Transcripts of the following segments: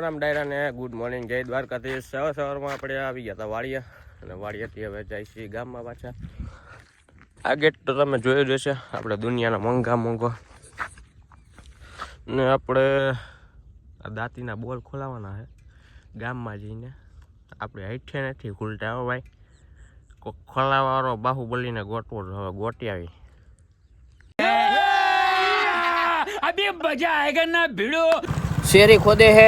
રામ ડાયરા ને good morning, જય દ્વારકાધીશ। સવારમાં આપણે આવી ગયા હતા વાડિયા, અને વાડિયાથી હવે જાય છીએ ગામમાં પાછા। આ ગેટ તો તમે જોયું જ હશે, આપણે દુનિયાના મોંઘા ને આપણે આ દાંતીના બોલ ખોલાવાના છે ગામમાં જઈને। આપણે હેઠે નથી ખુલતા હો ભાઈ, કોઈ ખોલાવાળો બાહુબલીને ગોતવો હવે ગોતી આવી। अभी मजा आएगा ना भिड़ो। શેરી ખોદે હે।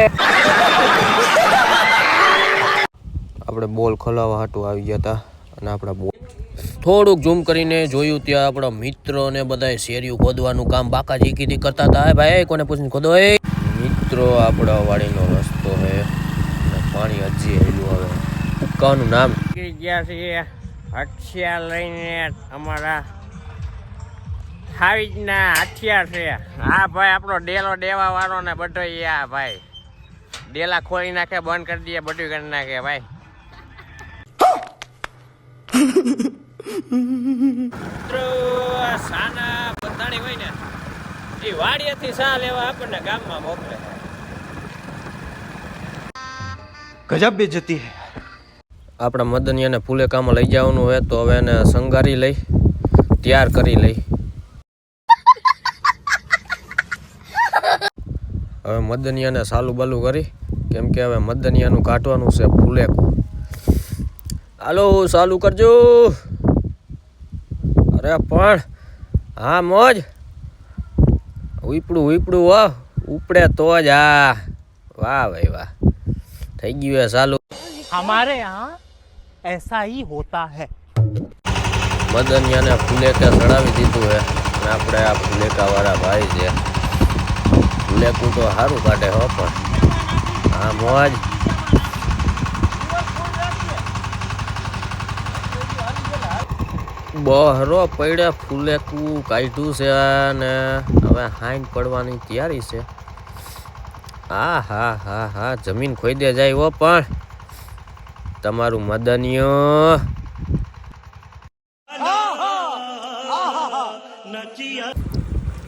આપણે બોલ ખોલાવા હાટું આવી ગયા હતા, અને આપણા બોલ થોડુંક ઝૂમ કરીને જોયું ત્યાં આપણા મિત્રો ને બધા શેરીઓ ખોદવાનું કામ બાકાજી કીધી કરતા હતા। હે ભાઈ કોને પૂછીને ખોદો એ મિત્રો, આપણા વાડીનો રસ્તો હે અને પાણી હજી હેલું આવે। ઉકાનું નામ ગયા છે હથિયાર લઈને, અમારા હાવીજના હથિયાર છે। હા ભાઈ, આપણો ડેલો દેવા વાળો ને બધો યા ભાઈ ડેલા ખોલી નાખે, બંધ કરી દે, બધું કરી નાખે ભાઈ। સાના બધાણી હોય ને એ વાડિયાથી સા લેવા આપણને ગામમાં મોકલે। ગજબ બેઇજ્જતી હે। આપણા મદનિયાને ફૂલે કામમાં લઈ જવાનું હોય તો હવે એને સંગારી લઈ તૈયાર કરી લઈ। હવે મદનિયાને સાલું બાલું કરી, કેમ કે હવે મદનિયાનું કાઢવાનું છે ફૂલેકું। હાલો ચાલુ કરજો। અરે પણ હા મોજ ઉપડું વાહ ઉપડે તો જ। હા વાહ ભાઈ વાહ, થઈ ગયું હે ચાલુ। हमारे यहाँ ऐसा ही होता है। મદનિયાને ફૂલેકા ચડાવી દીધું હે, અને આપણે આ ફૂલેકા વાળા ભાઈ છે, ફૂલેકું તો સારું કાઢે હો પણ હા મોજ। બહરો પડ્યા ફૂલેકું કાઢ્યું છે, અને હવે હાઈન પડવાની તૈયારી છે। હા હા હા હા, જમીન ખોદે જાય હો પણ તમારું મદનિયો।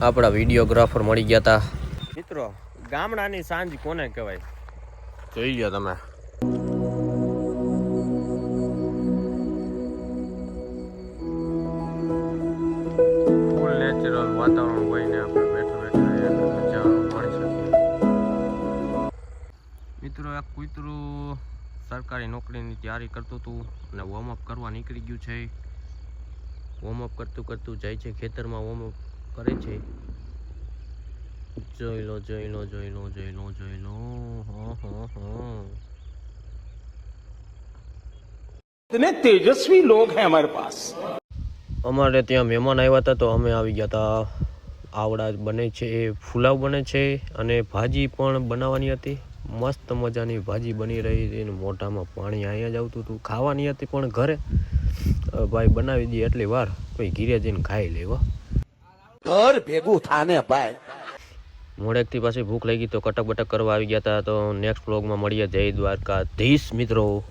આપણા વિડીયોગ્રાફર મળી ગયા હતા મિત્રો। ગામડાની સાંજ કોને કહેવાય જોઈ લો તમે। ફૂલ નેચરલ વાતાવરણ હોય ને આપણે બેઠા મજા માણી શકીએ મિત્રો। એક કૂતરું સરકારી નોકરીની તૈયારી કરતું હતું અને વોર્મઅપ કરવા નીકળી ગયું છે। વોર્મઅપ કરતું જાય છે ખેતરમાં, વોર્મઅપ કરે છે। જોઈ લો। इतने तेजस्वी लोग हैं हमारे पास। અમારે ત્યાં મહેમાન આવ્યા હતા તો અમે આવી ગયા હતા। આવડા બને છે, ફુલાવ બને છે, અને ભાજી પણ બનાવવાની હતી। મસ્ત મજાની ભાજી બની રહી હતી, મોઢામાં પાણી અહીંયા જ આવતું હતું। ખાવાની હતી પણ ઘરે ભાઈ બનાવી દઈએ એટલી વાર પછી ઘીરે જઈને ખાઈ લેવો। घर भेगू थाने भाई। મોડેકથી પાછી ભૂખ લાગી તો કટક બટક કરવા આવી ગયા હતા। તો નેક્સ્ટ વ્લોગમાં મળીએ। જય દ્વારકાધીશ મિત્રો।